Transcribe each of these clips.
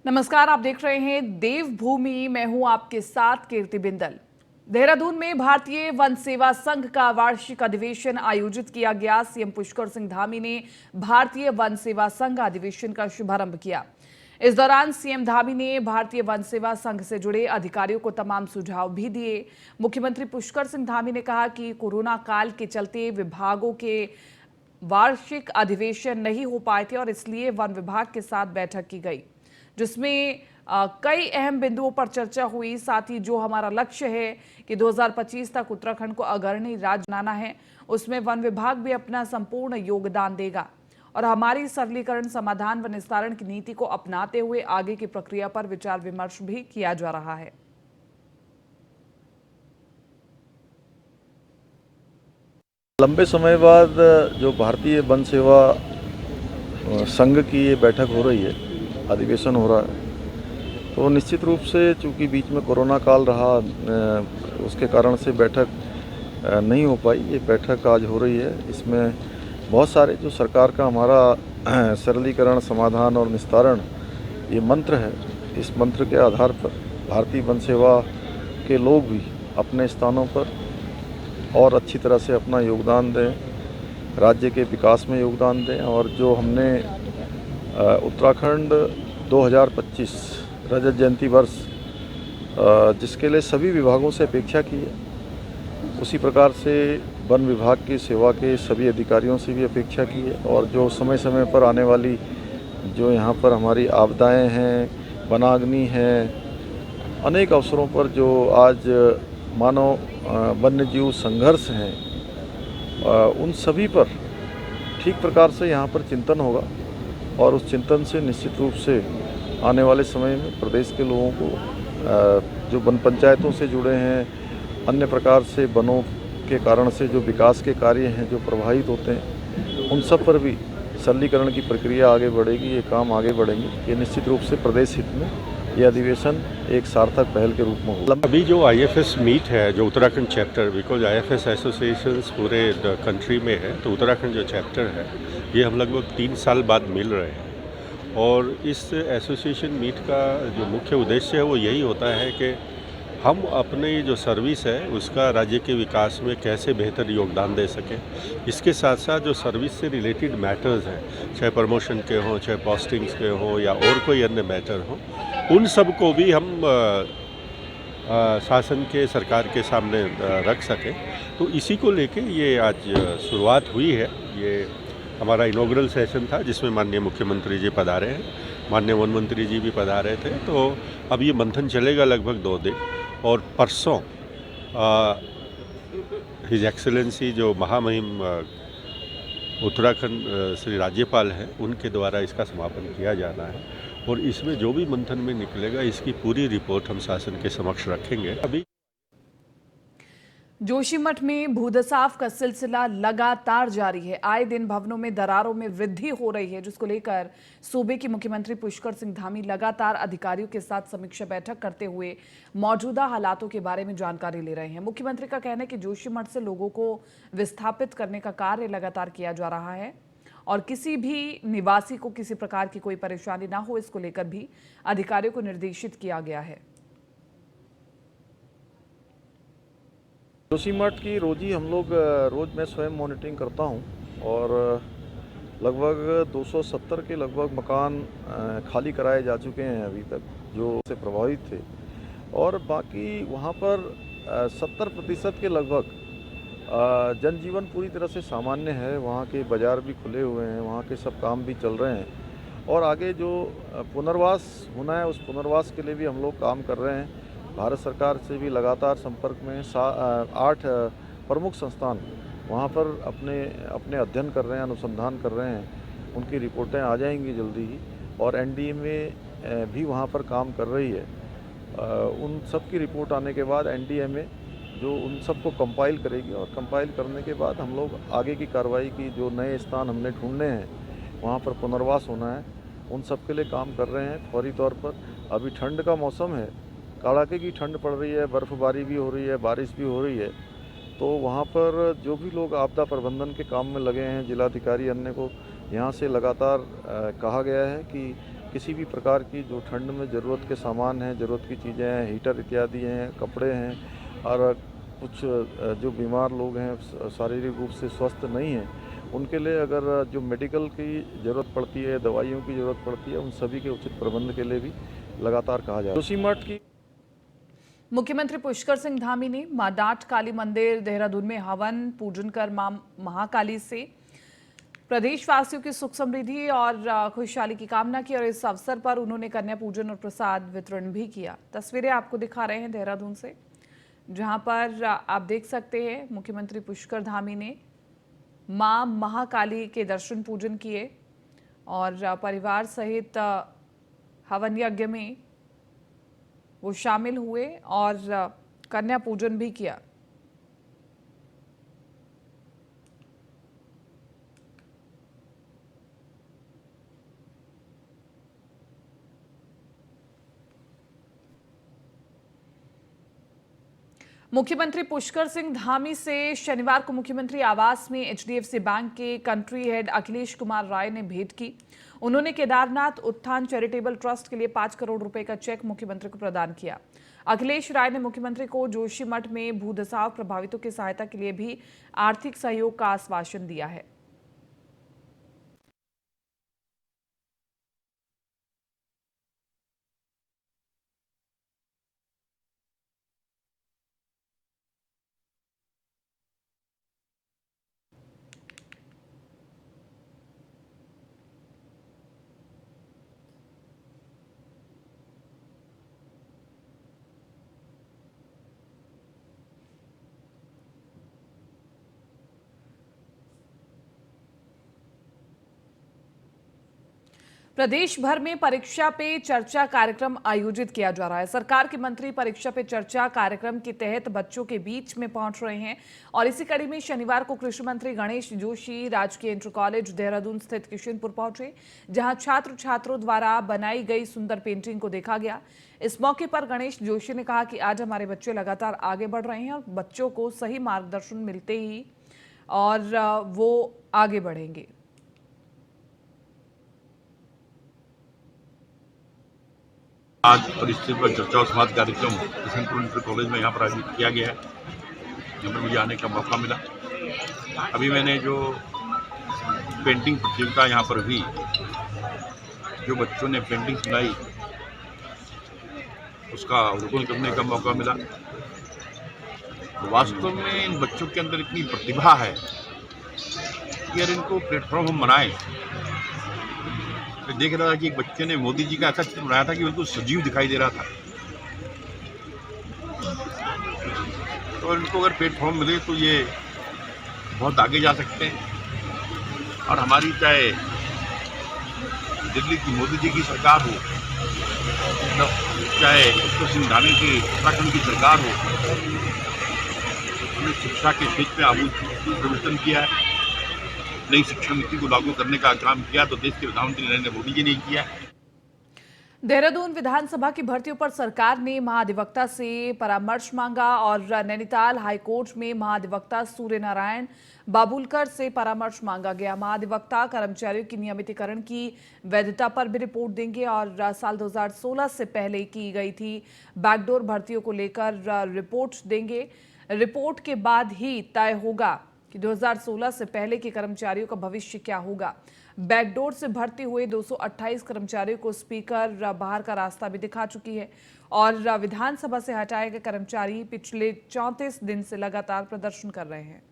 नमस्कार, आप देख रहे हैं देवभूमि। मैं हूं आपके साथ कीर्ति बिंदल। देहरादून में भारतीय वन सेवा संघ का वार्षिक अधिवेशन आयोजित किया गया। सीएम पुष्कर सिंह धामी ने भारतीय वन सेवा संघ अधिवेशन का शुभारंभ किया। इस दौरान सीएम धामी ने भारतीय वन सेवा संघ से जुड़े अधिकारियों को तमाम सुझाव भी दिए। मुख्यमंत्री पुष्कर सिंह धामी ने कहा कि कोरोना काल के चलते विभागों के वार्षिक अधिवेशन नहीं हो पाए थे और इसलिए वन विभाग के साथ बैठक की गई, जिसमें कई अहम बिंदुओं पर चर्चा हुई। साथ ही जो हमारा लक्ष्य है कि 2025 तक उत्तराखंड को अग्रणी राज्य बनाना है, उसमें वन विभाग भी अपना संपूर्ण योगदान देगा और हमारी सरलीकरण, समाधान व निस्तारण की नीति को अपनाते हुए आगे की प्रक्रिया पर विचार विमर्श भी किया जा रहा है। लंबे समय बाद जो भारतीय वन सेवा संघ की ये बैठक हो रही है, अधिवेशन हो रहा है, तो निश्चित रूप से चूंकि बीच में कोरोना काल रहा, उसके कारण से बैठक नहीं हो पाई। ये बैठक आज हो रही है। इसमें बहुत सारे जो सरकार का हमारा सरलीकरण, समाधान और निस्तारण ये मंत्र है, इस मंत्र के आधार पर भारतीय वन सेवा के लोग भी अपने स्थानों पर और अच्छी तरह से अपना योगदान दें, राज्य के विकास में योगदान दें। और जो हमने उत्तराखंड 2025 रजत जयंती वर्ष जिसके लिए सभी विभागों से अपेक्षा की है, उसी प्रकार से वन विभाग की सेवा के सभी अधिकारियों से भी अपेक्षा की है। और जो समय समय पर आने वाली जो यहाँ पर हमारी आपदाएं हैं, वनाग्नि हैं, अनेक अवसरों पर जो आज मानव वन्य जीव संघर्ष हैं, उन सभी पर ठीक प्रकार से यहाँ पर चिंतन होगा। और उस चिंतन से निश्चित रूप से आने वाले समय में प्रदेश के लोगों को जो वन पंचायतों से जुड़े हैं, अन्य प्रकार से वनों के कारण से जो विकास के कार्य हैं जो प्रभावित होते हैं, उन सब पर भी सरलीकरण की प्रक्रिया आगे बढ़ेगी, ये काम आगे बढ़ेंगे। ये निश्चित रूप से प्रदेश हित में ये अधिवेशन एक सार्थक पहल के रूप में होगा। अभी जो आईएफएस मीट है, जो Uttarakhand chapter, because IFS associations पूरे कंट्री में है, तो उत्तराखंड जो चैप्टर है ये हम लगभग 3 साल बाद मिल रहे हैं। और इस एसोसिएशन मीट का जो मुख्य उद्देश्य है वो यही होता है कि हम अपने जो सर्विस है उसका राज्य के विकास में कैसे बेहतर योगदान दे सकें। इसके साथ साथ जो सर्विस से रिलेटेड मैटर्स हैं, चाहे प्रमोशन के हों, चाहे पोस्टिंग्स के हों या और कोई अन्य मैटर हों, उन सब को भी हम शासन के, सरकार के सामने रख सकें। तो इसी को लेके ये आज शुरुआत हुई है। ये हमारा इनॉग्रल सेशन था जिसमें माननीय मुख्यमंत्री जी पधारे हैं, माननीय वन मंत्री जी भी पधारे थे। तो अब ये मंथन चलेगा लगभग 2 दिन। और परसों हिज एक्सेलेंसी जो महामहिम उत्तराखंड श्री राज्यपाल हैं, उनके द्वारा इसका समापन किया जाना है। और इसमें जो भी मंथन में निकलेगा, इसकी पूरी रिपोर्ट हम शासन के समक्ष रखेंगे। अभी जोशीमठ में भूदसाव का सिलसिला लगातार जारी है। आए दिन भवनों में दरारों में वृद्धि हो रही है, जिसको लेकर सूबे के मुख्यमंत्री पुष्कर सिंह धामी लगातार अधिकारियों के साथ समीक्षा बैठक करते हुए मौजूदा हालातों के बारे में जानकारी ले रहे हैं। मुख्यमंत्री का कहना है कि जोशीमठ से लोगों को विस्थापित करने का कार्य लगातार किया जा रहा है और किसी भी निवासी को किसी प्रकार की कोई परेशानी ना हो, इसको लेकर भी अधिकारियों को निर्देशित किया गया है। जोशीमठ की रोज़ी हम लोग रोज़ मैं स्वयं मॉनिटरिंग करता हूं और लगभग 270 के लगभग मकान खाली कराए जा चुके हैं अभी तक, जो से प्रभावित थे। और बाकी वहां पर 70% के लगभग जनजीवन पूरी तरह से सामान्य है। वहां के बाज़ार भी खुले हुए हैं, वहां के सब काम भी चल रहे हैं। और आगे जो पुनर्वास होना है, उस पुनर्वास के लिए भी हम लोग काम कर रहे हैं। भारत सरकार से भी लगातार संपर्क में 8 प्रमुख संस्थान वहाँ पर अपने अध्ययन कर रहे हैं, अनुसंधान कर रहे हैं। उनकी रिपोर्टें आ जाएंगी जल्दी ही। और एनडीएमए भी वहाँ पर काम कर रही है। उन सब की रिपोर्ट आने के बाद एनडीएमए जो उन सब को कंपाइल करेगी और कंपाइल करने के बाद हम लोग आगे की कार्रवाई की, जो नए स्थान हमने ढूंढने हैं, वहाँ पर पुनर्वास होना है, उन सब के लिए काम कर रहे हैं फौरी तौर पर। अभी ठंड का मौसम है, कड़ाके की ठंड पड़ रही है, बर्फ़बारी भी हो रही है, बारिश भी हो रही है। तो वहाँ पर जो भी लोग आपदा प्रबंधन के काम में लगे हैं, जिलाधिकारी अन्य को यहाँ से लगातार कहा गया है कि किसी भी प्रकार की जो ठंड में ज़रूरत के सामान हैं, ज़रूरत की चीज़ें हैं, हीटर इत्यादि हैं, कपड़े हैं और कुछ जो बीमार लोग हैं, शारीरिक रूप से स्वस्थ नहीं हैं, उनके लिए अगर जो मेडिकल की ज़रूरत पड़ती है, दवाइयों की ज़रूरत पड़ती है, उन सभी के उचित प्रबंध के लिए भी लगातार कहा जा रहा है। जोशीमठ की मुख्यमंत्री पुष्कर सिंह धामी ने मां डांट काली मंदिर देहरादून में हवन पूजन कर मां महाकाली से प्रदेशवासियों की सुख समृद्धि और खुशहाली की कामना की और इस अवसर पर उन्होंने कन्या पूजन और प्रसाद वितरण भी किया। तस्वीरें आपको दिखा रहे हैं देहरादून से, जहां पर आप देख सकते हैं मुख्यमंत्री पुष्कर धामी ने मां महाकाली के दर्शन पूजन किए और परिवार सहित हवन यज्ञ में वो शामिल हुए और कन्या पूजन भी किया। मुख्यमंत्री पुष्कर सिंह धामी से शनिवार को मुख्यमंत्री आवास में एचडीएफसी बैंक के कंट्री हेड अखिलेश कुमार राय ने भेंट की। उन्होंने केदारनाथ उत्थान चैरिटेबल ट्रस्ट के लिए 5 करोड़ रुपए का चेक मुख्यमंत्री को प्रदान किया। अखिलेश राय ने मुख्यमंत्री को जोशीमठ में भूधसाव प्रभावितों की सहायता के लिए भी आर्थिक सहयोग का आश्वासन दिया है। प्रदेश भर में परीक्षा पे चर्चा कार्यक्रम आयोजित किया जा रहा है। सरकार के मंत्री परीक्षा पे चर्चा कार्यक्रम के तहत बच्चों के बीच में पहुंच रहे हैं और इसी कड़ी में शनिवार को कृषि मंत्री गणेश जोशी राजकीय इंटर कॉलेज देहरादून स्थित किशनपुर पहुंचे, जहां छात्र छात्रों द्वारा बनाई गई सुंदर पेंटिंग को देखा गया। इस मौके पर गणेश जोशी ने कहा कि आज हमारे बच्चे लगातार आगे बढ़ रहे हैं और बच्चों को सही मार्गदर्शन मिलते ही और वो आगे बढ़ेंगे। आज परिस्थिति पर चर्चा और संवाद कार्यक्रम किशनपुर इंटर कॉलेज में यहाँ पर आयोजित किया गया है। यहाँ पर मुझे आने का मौका मिला। अभी मैंने जो पेंटिंग प्रतियोगिता यहाँ पर हुई, जो बच्चों ने पेंटिंग बनाई, उसका अवलोकन करने का मौका मिला। वास्तव में इन बच्चों के अंदर इतनी प्रतिभा है कि अगर इनको प्लेटफॉर्म हम बनाएं। देख रहा था कि एक बच्चे ने मोदी जी का ऐसा चित्र बनाया था कि बिल्कुल सजीव दिखाई दे रहा था। तो इनको अगर प्लेटफॉर्म मिले तो ये बहुत आगे जा सकते हैं। और हमारी चाहे दिल्ली की मोदी जी की सरकार हो, चाहे पुष्कर सिंह धामी की उत्तराखंड की सरकार हो, हमने शिक्षा के क्षेत्र में आमूल परिवर्तन किया है। नई शिक्षा नीति को लागू करने का काम किया तो देश के प्रधानमंत्री नरेंद्र मोदी जी ने किया। देहरादून विधानसभा की भर्तियों पर सरकार ने महाधिवक्ता से परामर्श मांगा और नैनीताल हाईकोर्ट में महाधिवक्ता सूर्य नारायण बाबुलकर से परामर्श मांगा गया। महाधिवक्ता कर्मचारियों की नियमितीकरण की वैधता पर भी रिपोर्ट देंगे और साल 2016 से पहले की गई थी बैकडोर भर्तियों को लेकर रिपोर्ट देंगे। रिपोर्ट के बाद ही तय होगा कि 2016 से पहले के कर्मचारियों का भविष्य क्या होगा। बैकडोर से भर्ती हुए 228 कर्मचारियों को स्पीकर बाहर का रास्ता भी दिखा चुकी है और विधानसभा से हटाए गए कर्मचारी पिछले 34 दिन से लगातार प्रदर्शन कर रहे हैं।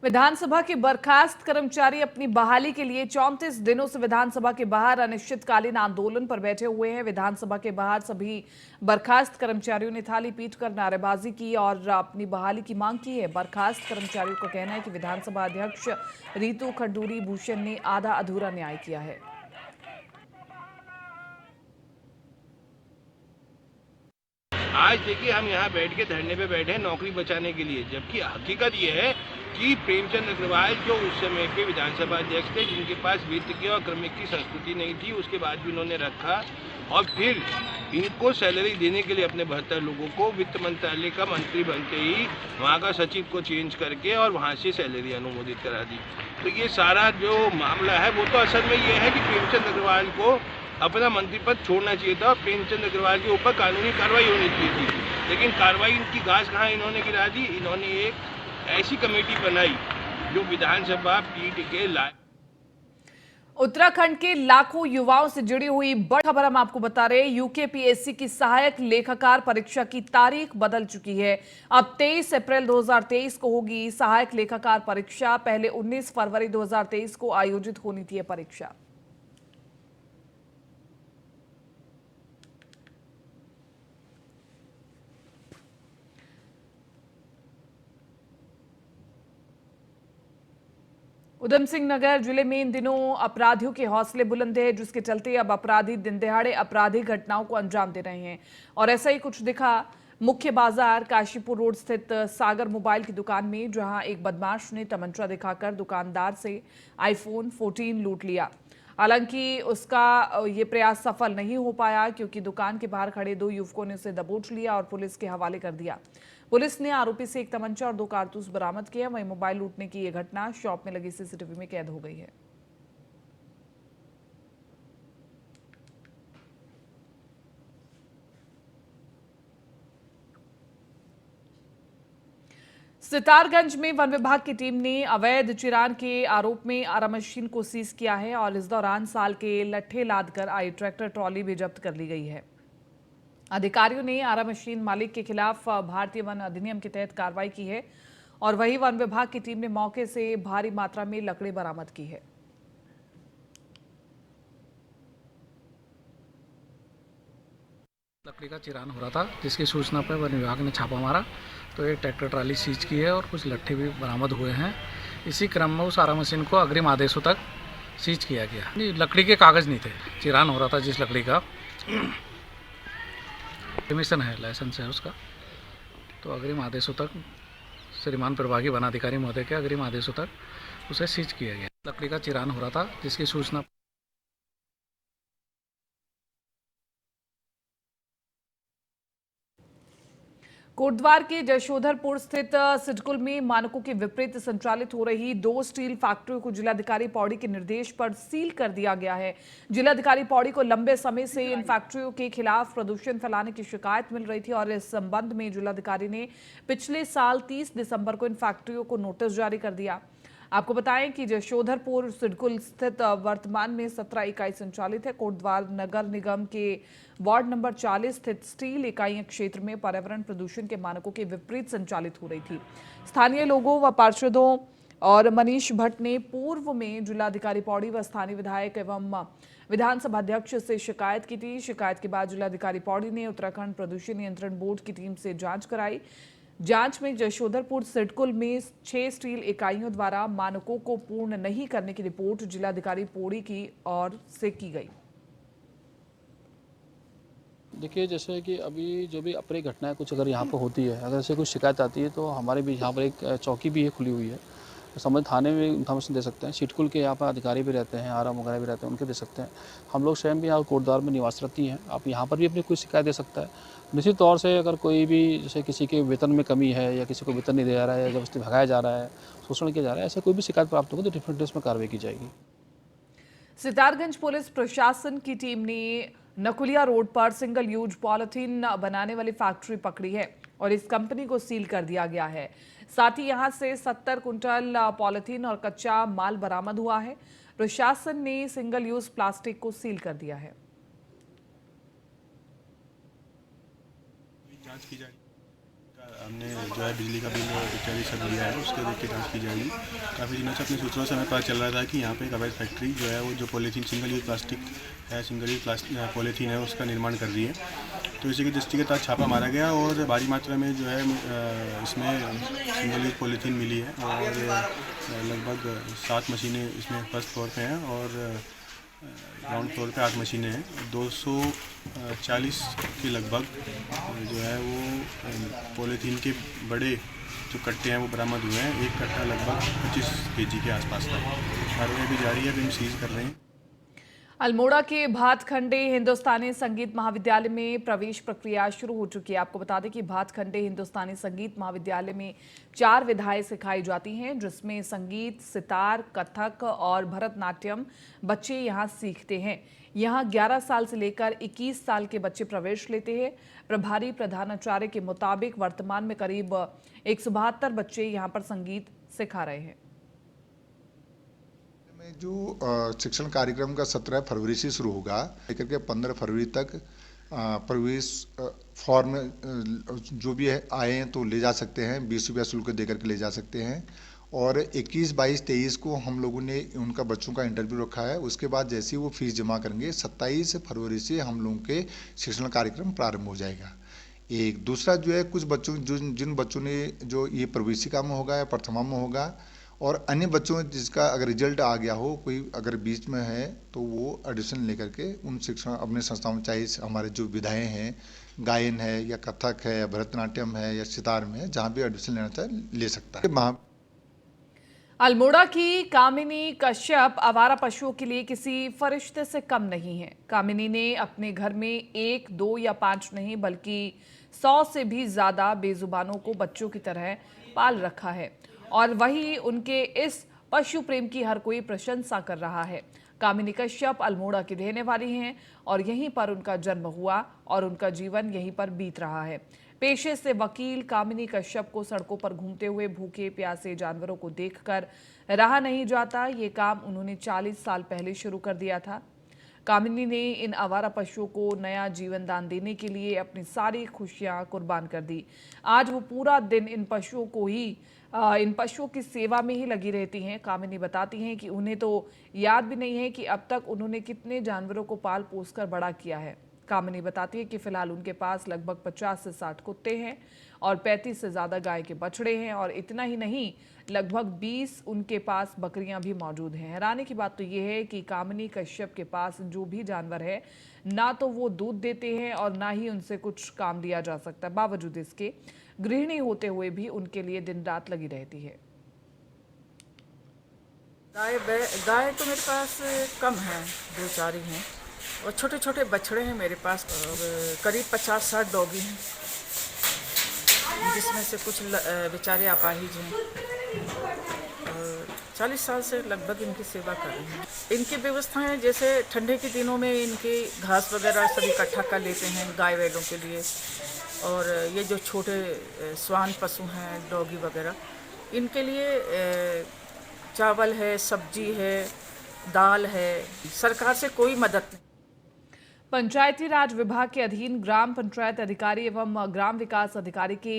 विधानसभा के बर्खास्त कर्मचारी अपनी बहाली के लिए 34 दिनों से विधानसभा के बाहर अनिश्चितकालीन आंदोलन पर बैठे हुए हैं। विधानसभा के बाहर सभी बर्खास्त कर्मचारियों ने थाली पीट कर नारेबाजी की और अपनी बहाली की मांग की है। बर्खास्त कर्मचारियों का कहना है कि विधानसभा अध्यक्ष रीतू खंडूरी भूषण ने आधा अधूरा न्याय किया है। आज देखिए हम यहाँ बैठ के धरने पे बैठे हैं नौकरी बचाने के लिए, जबकि हकीकत ये है कि प्रेमचंद अग्रवाल जो उस समय के विधानसभा अध्यक्ष थे, जिनके पास वित्त की और क्रमिक की संस्कृति नहीं थी, उसके बाद भी उन्होंने रखा और फिर इनको सैलरी देने के लिए अपने 72 लोगों को वित्त मंत्रालय का मंत्री बनते ही वहाँ का सचिव को चेंज करके और वहाँ से सैलरी अनुमोदित करा दी। तो ये सारा जो मामला है वो तो असल में ये है कि प्रेमचंद अग्रवाल को अपना मंत्री पद छोड़ना चाहिए था और प्रेमचंद अग्रवाल के ऊपर कानूनी कार्रवाई होनी चाहिए थी, लेकिन कार्रवाई इनकी घास कहाँ इन्होंने गिरा दी। इन्होंने एक ऐसी कमेटी बनाई जो विधानसभा पीठ के लायक। उत्तराखंड के लाखों युवाओं से जुड़ी हुई बड़ी खबर हम आपको बता रहे हैं। यूकेपीएससी की सहायक लेखाकार परीक्षा की तारीख बदल चुकी है। अब 23 अप्रैल 2023 को होगी सहायक लेखाकार परीक्षा। पहले 19 फरवरी 2023 को आयोजित होनी थी यह परीक्षा। उधम सिंह नगर जिले में इन दिनों अपराधियों के हौसले बुलंद है, जिसके चलते अब अपराधी दिन दिहाड़े आपराधिक घटनाओं को अंजाम दे रहे हैं। और ऐसा ही कुछ दिखा मुख्य बाजार काशीपुर रोड स्थित सागर मोबाइल की दुकान में, जहां एक बदमाश ने तमंचा दिखाकर दुकानदार से आईफोन 14 लूट लिया। हालांकि उसका ये प्रयास सफल नहीं हो पाया, क्योंकि दुकान के बाहर खड़े 2 युवकों ने उसे दबोच लिया और पुलिस के हवाले कर दिया। पुलिस ने आरोपी से एक तमंचा और 2 कारतूस बरामद किए। वहीं मोबाइल लूटने की यह घटना शॉप में लगी सीसीटीवी में कैद हो गई है। सितारगंज में वन विभाग की टीम ने अवैध चिरान के आरोप में आरा मशीन को सीज किया है और इस दौरान साल के लट्ठे लादकर आई ट्रैक्टर ट्रॉली भी जब्त कर ली गई है। अधिकारियों ने आरा मशीन मालिक के खिलाफ भारतीय वन अधिनियम के तहत कार्रवाई की है और वही वन विभाग की टीम ने मौके से भारी मात्रा में लकड़ी बरामद की है। लकड़ी का चिरान हो रहा था, जिसकी सूचना पर वन विभाग ने छापा मारा तो एक ट्रैक्टर ट्राली सीज की है और कुछ लट्ठे भी बरामद हुए हैं। इसी क्रम में उस आरा मशीन को अग्रिम आदेशों तक सीज किया गया। लकड़ी के कागज़ नहीं थे, चिरान हो रहा था जिस लकड़ी का परमिशन है, लाइसेंस है उसका, तो अग्रिम आदेशों तक श्रीमान प्रभागी वनाधिकारी महोदय के अग्रिम आदेशों तक उसे सीज किया गया। लकड़ी का चिरान हो रहा था, जिसकी सूचना कोटद्वार के जशोधरपुर स्थित सिडकुल में मानकों के विपरीत संचालित हो रही 2 स्टील फैक्ट्रियों को जिलाधिकारी पौड़ी के निर्देश पर सील कर दिया गया है। जिलाधिकारी पौड़ी को लंबे समय से इन फैक्ट्रियों के खिलाफ प्रदूषण फैलाने की शिकायत मिल रही थी और इस संबंध में जिलाधिकारी ने पिछले साल 30 दिसंबर को इन फैक्ट्रियों को नोटिस जारी कर दिया। आपको बताएं कि जशोधरपुर सिडकुल स्थित वर्तमान में 17 इकाई संचालित है। कोटद्वार नगर निगम के वार्ड नंबर 40 स्थित स्टील इकाइयां क्षेत्र में पर्यावरण प्रदूषण के मानकों के विपरीत संचालित हो रही थी। स्थानीय लोगों व पार्षदों और मनीष भट्ट ने पूर्व में जिलाधिकारी पौड़ी व स्थानीय विधायक एवं विधानसभा अध्यक्ष से शिकायत की थी। शिकायत के बाद जिलाधिकारी पौड़ी ने उत्तराखंड प्रदूषण नियंत्रण बोर्ड की टीम से जांच कराई। जांच में जशोधरपुर सिडकुल में 6 स्टील इकाइयों द्वारा मानकों को पूर्ण नहीं करने की रिपोर्ट जिलाधिकारी पौड़ी की ओर से की गई। देखिए, जैसे कि अभी जो भी अप्रिय घटनाएं कुछ अगर यहाँ पर होती है, अगर ऐसे कुछ शिकायत आती है तो हमारे भी यहाँ पर एक चौकी भी है खुली हुई है, संबंधित थाने में इन्फॉर्मेशन दे सकते हैं। सिडकुल के यहाँ पर अधिकारी भी रहते हैं, आराम वगैरह भी रहते हैं, उनके दे सकते हैं। हम लोग स्वयं भी यहाँ कोटद्वार में निवासरती हैं, आप यहाँ पर भी अपनी कोई शिकायत दे सकता है। निश्चित तौर से अगर कोई भी जैसे किसी के वेतन में कमी है या किसी को वेतन नहीं दिया जा रहा है या जबरदस्ती भगाया जा रहा है, शोषण किया जा रहा है, ऐसे कोई भी शिकायत प्राप्त होगी तो डिफरेंट केस में कार्रवाई की जाएगी। सितारगंज पुलिस प्रशासन की टीम ने नकुलिया रोड पर सिंगल यूज पॉलिथीन बनाने वाली फैक्ट्री पकड़ी है और इस कंपनी को सील कर दिया गया है। साथ ही यहां से 70 कुंटल पॉलिथीन और कच्चा माल बरामद हुआ है। प्रशासन ने सिंगल यूज प्लास्टिक को सील कर दिया है। जांच की जाएगी। हमने जो है बिजली का बिल इत्यादि सब लिया है, उसके देख के जाँच की जाएगी। काफ़ी दिनों से अपने सूत्रों से हमें पता चल रहा था कि यहाँ पे एक अवैध फैक्ट्री जो है वो जो पॉलीथीन सिंगल यूज प्लास्टिक है, सिंगल यूज पॉलीथीन है, उसका निर्माण कर रही है। तो इसी की दृष्टि के तहत छापा मारा गया और भारी मात्रा में जो है इसमें सिंगल यूज पॉलीथीन मिली है और लगभग 7 मशीनें इसमें फर्स्ट फ्लोर पे हैं और ग्राउंड फ्लोर पे 8 मशीनें हैं, 240 के लगभग जो है वो पॉलीथीन के बड़े जो कट्टे हैं वो बरामद हुए हैं। एक कट्टा लगभग 25 kg के आसपास का है। कार्रवाई भी जारी है, अभी हम सीज कर रहे हैं। अल्मोड़ा के भातखंडे हिंदुस्तानी संगीत महाविद्यालय में प्रवेश प्रक्रिया शुरू हो चुकी है। आपको बता दें कि भातखंडे हिंदुस्तानी संगीत महाविद्यालय में 4 विधाएं सिखाई जाती हैं, जिसमें संगीत, सितार, कथक और भरतनाट्यम बच्चे यहां सीखते हैं। यहां 11 साल से लेकर 21 साल के बच्चे प्रवेश लेते हैं। प्रभारी प्रधानाचार्य के मुताबिक वर्तमान में करीब 172 बच्चे यहां पर संगीत सिखा रहे हैं। जो शिक्षण कार्यक्रम का 17 फरवरी से शुरू होगा, लेकर के 15 फरवरी तक प्रवेश फॉर्म जो भी है आए हैं तो ले जा सकते हैं, 20 रुपया शुल्क दे करके ले जा सकते हैं। और 21, 22, 23 को हम लोगों ने उनका बच्चों का इंटरव्यू रखा है। उसके बाद जैसे ही वो फीस जमा करेंगे 27 फरवरी से हम लोगों के शिक्षण कार्यक्रम प्रारंभ हो जाएगा। एक दूसरा जो है, कुछ बच्चों जिन बच्चों ने जो ये प्रवेशिका में होगा या प्रथमा में होगा, और अन्य बच्चों जिसका अगर रिजल्ट आ गया हो, कोई अगर बीच में है तो वो एडिशन लेकर के उन शिक्षण अपने संस्थाओं में, चाहे हमारे जो विधाएं हैं, गायन है या कथक है या भरतनाट्यम है या सितार में है, जहाँ भी एडिशन लेना चाहे ले सकता है। अल्मोड़ा की कामिनी कश्यप आवारा पशुओं के लिए किसी फरिश्ते से कम नहीं है। कामिनी ने अपने घर में 1, 2 या 5 नहीं बल्कि 100 से भी ज्यादा बेजुबानों को बच्चों की तरह पाल रखा है, और वही उनके इस पशु प्रेम की हर कोई प्रशंसा कर रहा है। कामिनी कश्यप अल्मोड़ा की रहने वाली हैं और यहीं पर उनका जन्म हुआ और उनका जीवन यहीं पर बीत रहा है। पेशे से वकील कामिनी कश्यप को सड़कों पर घूमते हुए भूखे प्यासे जानवरों को देखकर रहा नहीं जाता। ये काम उन्होंने 40 साल पहले शुरू कर दिया था। कामिनी ने इन आवारा पशुओं को नया जीवन दान देने के लिए अपनी सारी खुशियां कुर्बान कर दी। आज वो पूरा दिन इन पशुओं की सेवा में ही लगी रहती हैं। कामिनी बताती हैं कि उन्हें तो याद भी नहीं है कि अब तक उन्होंने कितने जानवरों को पाल पोस कर बड़ा किया है। कामिनी बताती है कि फिलहाल उनके पास लगभग 50 से 60 कुत्ते हैं और 35 से ज़्यादा गाय के बछड़े हैं, और इतना ही नहीं, लगभग 20 उनके पास बकरियां भी मौजूद हैं। हैरानी की बात तो ये है कि कामिनी कश्यप के पास जो भी जानवर है, ना तो वो दूध देते हैं और ना ही उनसे कुछ काम लिया जा सकता। बावजूद इसके गृहिणी होते हुए भी उनके लिए दिन रात लगी रहती है। गाय तो मेरे पास कम है, 2-4 ही हैं, और छोटे छोटे बछड़े हैं मेरे पास, और करीब 50-60 डॉगी हैं, जिसमें से कुछ बेचारे अपाहिज हैं, और 40 साल से लगभग इनकी सेवा कर रहे हैं। इनकी व्यवस्थाएं जैसे ठंडे के दिनों में इनकी घास वगैरह सब इकट्ठा कर लेते हैं गाय वैलों के लिए, और ये जो छोटे स्वान पशु हैं, डॉगी वगैरह, इनके लिए चावल है, सब्जी है, दाल है, सरकार से कोई मदद नहीं। पंचायती राज विभाग के अधीन ग्राम पंचायत अधिकारी एवं ग्राम विकास अधिकारी के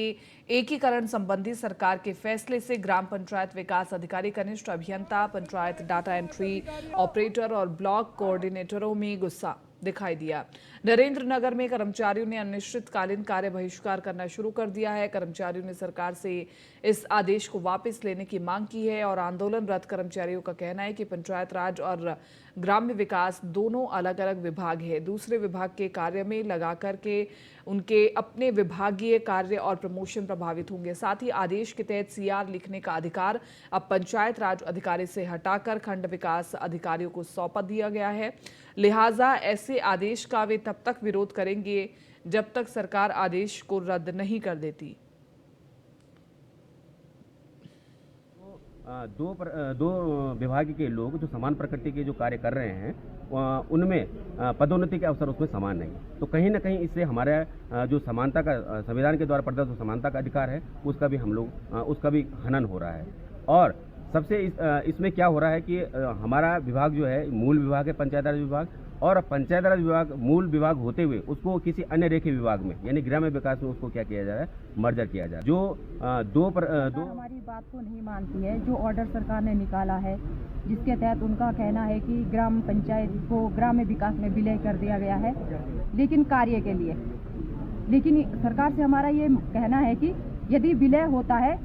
एकीकरण संबंधी सरकार के फैसले से ग्राम पंचायत विकास अधिकारी, कनिष्ठ अभियंता, पंचायत डाटा एंट्री ऑपरेटर और ब्लॉक कोऑर्डिनेटरों में गुस्सा दिखाई दिया। नरेंद्र नगर में कर्मचारियों ने अनिश्चितकालीन कार्य बहिष्कार करना शुरू कर दिया है। कर्मचारियों ने सरकार से इस आदेश को वापस लेने की मांग की है, और आंदोलनरत कर्मचारियों का कहना है कि पंचायत राज और ग्राम्य विकास दोनों अलग अलग विभाग है। दूसरे विभाग के कार्य में लगा करके उनके अपने विभागीय कार्य और प्रमोशन प्रभावित होंगे। साथ ही आदेश के तहत CR लिखने का अधिकार अब पंचायत राज अधिकारी से हटाकर खंड विकास अधिकारियों को सौंपा दिया गया है। लिहाजा ऐसे आदेश का वे तब तक विरोध करेंगे जब तक सरकार आदेश को रद्द नहीं कर देती। दो विभाग के लोग जो समान प्रकृति के जो कार्य कर रहे हैं, उनमें पदोन्नति के अवसर उसमें समान नहीं, तो कहीं ना कहीं इससे हमारा जो समानता का संविधान के द्वारा प्रदत्त समानता का अधिकार है, उसका भी हनन हो रहा है। और सबसे इसमें क्या हो रहा है कि हमारा विभाग जो है मूल विभाग है पंचायत राज विभाग, और पंचायत राज विभाग मूल विभाग होते हुए उसको किसी अन्य रेखीय विभाग में यानी ग्राम्य विकास में उसको क्या किया जा रहा है, मर्जर किया जा रहा है। जो हमारी बात को नहीं मानती है। जो ऑर्डर सरकार ने निकाला है, जिसके तहत उनका कहना है कि ग्राम पंचायत को ग्राम्य विकास में विलय कर दिया गया है, लेकिन कार्य के लिए। लेकिन सरकार से हमारा ये कहना है कि यदि विलय होता है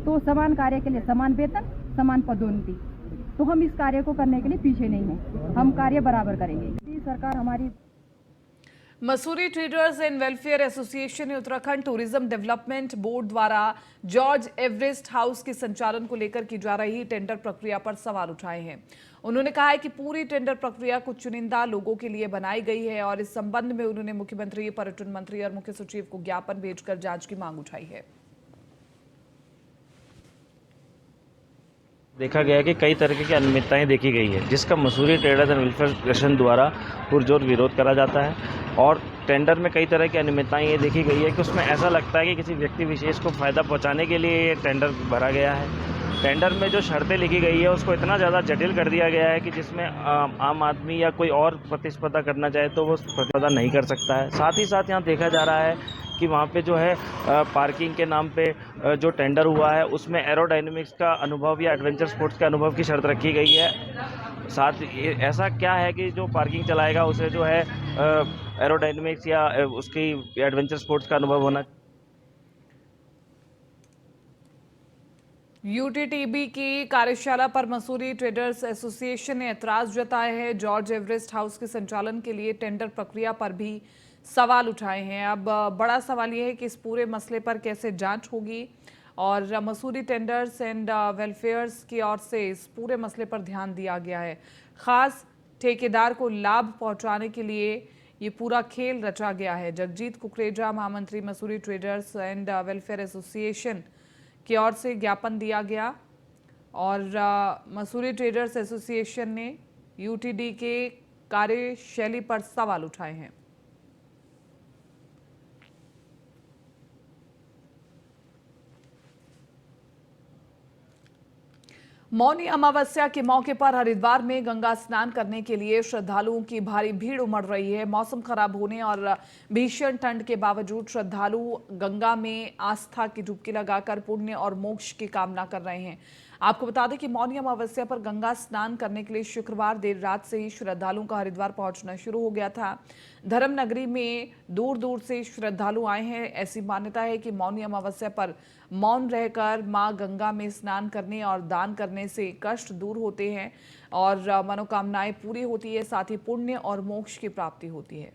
तो समान कार्य के लिए समान वेतन, समान पदोन्नति, तो हम इस कार्य को करने के लिए पीछे नहीं हैं, हम कार्य बराबर करेंगे। सरकार हमारी Mussoorie traders and welfare association ने उत्तराखंड टूरिज्म डेवलपमेंट बोर्ड द्वारा जॉर्ज एवरेस्ट हाउस के संचालन को लेकर की जा रही टेंडर प्रक्रिया पर सवाल उठाए हैं। उन्होंने कहा है कि पूरी टेंडर प्रक्रिया कुछ चुनिंदा लोगों के लिए बनाई गई है और इस संबंध में उन्होंने मुख्यमंत्री, पर्यटन मंत्री और मुख्य सचिव को ज्ञापन भेजकर जांच की मांग उठाई है। देखा गया कि कई तरह की अनियमितताएं देखी गई है, जिसका Mussoorie traders and welfare association द्वारा पुरजोर विरोध करा जाता है। और टेंडर में कई तरह की अनियमितताएं ये देखी गई है कि उसमें ऐसा लगता है कि किसी व्यक्ति विशेष को फ़ायदा पहुंचाने के लिए ये टेंडर भरा गया है। टेंडर में जो शर्तें लिखी गई है उसको इतना ज़्यादा जटिल कर दिया गया है कि जिसमें आम आदमी या कोई और प्रतिस्पर्धा करना चाहे तो वो प्रतिस्पर्धा नहीं कर सकता है। साथ ही साथ यहाँ देखा जा रहा है कि वहाँ पे जो है पार्किंग के नाम पे जो टेंडर हुआ है उसमें एरोडायनेमिक्स का अनुभव या एडवेंचर स्पोर्ट्स के अनुभव की शर्त रखी गई है। साथ ऐसा क्या है कि जो पार्किंग चलाएगा उसे जो है एरोडायनेमिक्स या उसकी एडवेंचर स्पोर्ट्स का अनुभव होना। यूटीटीबी की कार्यशाला पर मसूरी ट्रेडर्स एसोसिएशन ने ऐतराज जताए हैं। जॉर्ज एवरेस्ट हाउस के संचालन के लिए टेंडर प्रक्रिया पर भी सवाल उठाए हैं। अब बड़ा सवाल यह है कि इस पूरे मसले पर कैसे जांच होगी और मसूरी टेंडर्स एंड वेलफेयर्स की ओर से इस पूरे मसले पर ध्यान दिया गया है। खास ठेकेदार को लाभ पहुंचाने के लिए ये पूरा खेल रचा गया है। जगजीत कुकरेजा, महामंत्री Mussoorie traders and welfare association की ओर से ज्ञापन दिया गया और मसूरी ट्रेडर्स एसोसिएशन ने यूटीडी के कार्यशैली पर सवाल उठाए हैं। मौनी अमावस्या के मौके पर हरिद्वार में गंगा स्नान करने के लिए श्रद्धालुओं की भारी भीड़ उमड़ रही है। मौसम खराब होने और भीषण ठंड के बावजूद श्रद्धालु गंगा में आस्था की डुबकी लगाकर पुण्य और मोक्ष की कामना कर रहे हैं। आपको बता दें कि मौनी अमावस्या पर गंगा स्नान करने के लिए शुक्रवार देर रात से ही श्रद्धालुओं का हरिद्वार पहुंचना शुरू हो गया था। धर्म नगरी में दूर दूर से श्रद्धालु आए हैं। ऐसी मान्यता है कि मौनी अमावस्या पर मौन रहकर मां गंगा में स्नान करने और दान करने से कष्ट दूर होते हैं और मनोकामनाएं पूरी होती है, साथ ही पुण्य और मोक्ष की प्राप्ति होती है।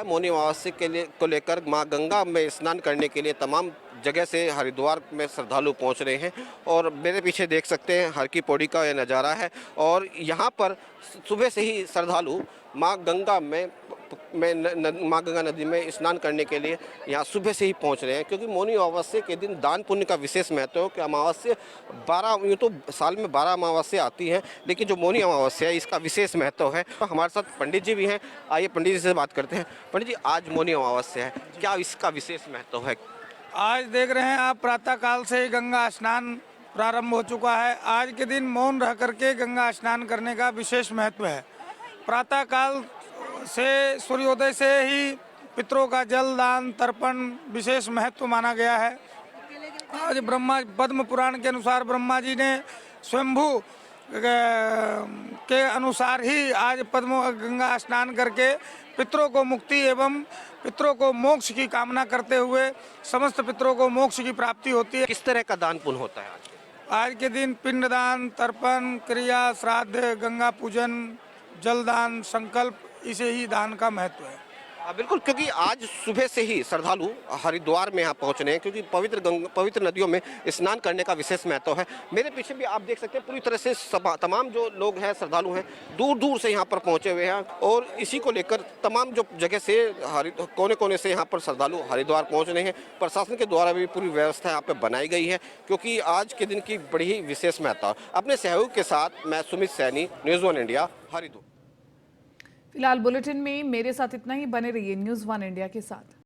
मौनी अमावस्या को लेकर मां गंगा में स्नान करने के लिए तमाम जगह से हरिद्वार में श्रद्धालु पहुंच रहे हैं और मेरे पीछे देख सकते हैं हर की पौड़ी का यह नज़ारा है और यहाँ पर सुबह से ही श्रद्धालु मां गंगा नदी में स्नान करने के लिए यहाँ सुबह से ही पहुँच रहे हैं, क्योंकि मौनी अमावस्या के दिन दान पुण्य का विशेष महत्व है कि अमावस्या 12 यूँ तो साल में 12 अमावस्या आती हैं, लेकिन जो मौनी अमावस्या है इसका विशेष महत्व है। तो हमारे साथ पंडित जी भी हैं, आइए पंडित जी से बात करते हैं। पंडित जी, आज मौनी अमावस्या है, क्या इसका विशेष महत्व है? आज देख रहे हैं आप, प्रातः काल से गंगा स्नान प्रारंभ हो चुका है। आज के दिन मौन रह करके गंगा स्नान करने का विशेष महत्व है। प्रातः काल से सूर्योदय से ही पितरों का जल दान तर्पण विशेष महत्व माना गया है। आज पद्म पुराण के अनुसार ब्रह्मा जी ने स्वयंभू के अनुसार ही आज गंगा स्नान करके पितरों को मुक्ति एवं पितरों को मोक्ष की कामना करते हुए समस्त पितरों को मोक्ष की प्राप्ति होती है। किस तरह का दान पुण्य होता है आज के दिन? पिंडदान, तर्पण, क्रिया, श्राद्ध, गंगा पूजन, जलदान, संकल्प, इसे ही दान का महत्व है। बिल्कुल, क्योंकि आज सुबह से ही श्रद्धालु हरिद्वार में यहाँ पहुँच रहे हैं, क्योंकि पवित्र नदियों में स्नान करने का विशेष महत्व है। मेरे पीछे भी आप देख सकते हैं पूरी तरह से तमाम जो लोग हैं, श्रद्धालु हैं, दूर दूर से यहाँ पर पहुँचे हुए हैं और इसी को लेकर तमाम जो जगह से कोने कोने से यहाँ पर श्रद्धालु हरिद्वार पहुँच रहे हैं। प्रशासन के द्वारा भी पूरी व्यवस्था यहाँ पर बनाई गई है, क्योंकि आज के दिन की बड़ी ही विशेष महत्व। अपने सहयोग के साथ मैं सुमित सैनी, न्यूज़ 1 इंडिया, हरिद्वार। फिलहाल बुलेटिन में मेरे साथ इतना ही। बने रहिए न्यूज़ 1 इंडिया के साथ।